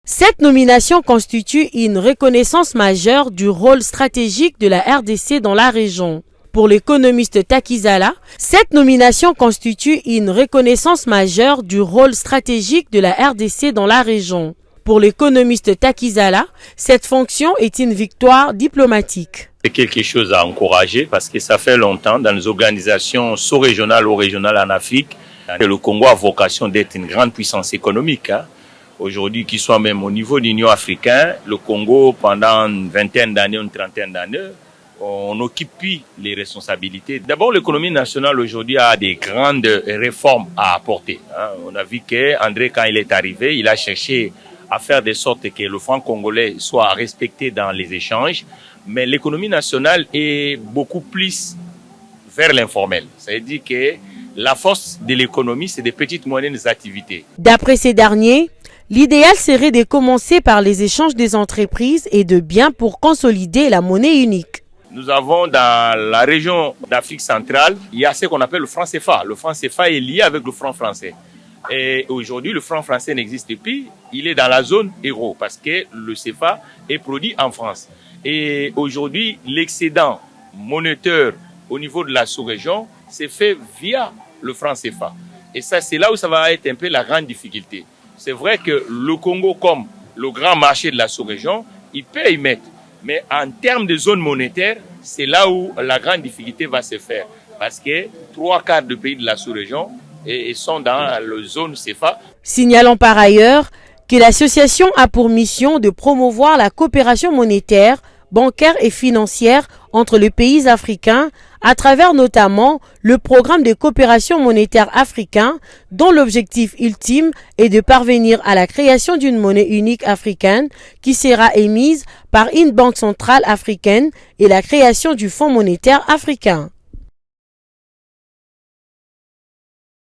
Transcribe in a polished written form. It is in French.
Cette nomination constitue une reconnaissance majeure du rôle stratégique de la RDC dans la région. Pour l'économiste Takizala, cette nomination constitue une reconnaissance majeure du rôle stratégique de la RDC dans la région. Pour l'économiste Takizala, cette fonction est une victoire diplomatique. C'est quelque chose à encourager parce que ça fait longtemps dans les organisations sous-régionales ou régionales en Afrique, le Congo a vocation d'être une grande puissance économique. Aujourd'hui, qu'il soit même au niveau de l'Union africaine, le Congo, pendant une vingtaine d'années, une trentaine d'années, on occupe les responsabilités. D'abord, l'économie nationale aujourd'hui a des grandes réformes à apporter. On a vu qu'André, quand il est arrivé, il a cherché à faire de sorte que le franc congolais soit respecté dans les échanges. Mais l'économie nationale est beaucoup plus vers l'informel. Ça veut dire que la force de l'économie, c'est des petites moyennes activités. D'après ces derniers, l'idéal serait de commencer par les échanges des entreprises et de biens pour consolider la monnaie unique. Nous avons dans la région d'Afrique centrale, il y a ce qu'on appelle le franc CFA. Le franc CFA est lié avec le franc français. Et aujourd'hui, le franc français n'existe plus. Il est dans la zone euro parce que le CFA est produit en France. Et aujourd'hui, l'excédent monétaire au niveau de la sous-région c'est fait via le franc CFA. Et ça, c'est là où ça va être un peu la grande difficulté. C'est vrai que le Congo, comme le grand marché de la sous-région, il peut y mettre. Mais en termes de zone monétaire, c'est là où la grande difficulté va se faire. Parce que 3/4 des pays de la sous-région sont dans la zone CFA. Signalons par ailleurs que l'association a pour mission de promouvoir la coopération monétaire, bancaire et financière entre les pays africains à travers notamment le programme de coopération monétaire africain dont l'objectif ultime est de parvenir à la création d'une monnaie unique africaine qui sera émise par une banque centrale africaine et la création du Fonds monétaire africain.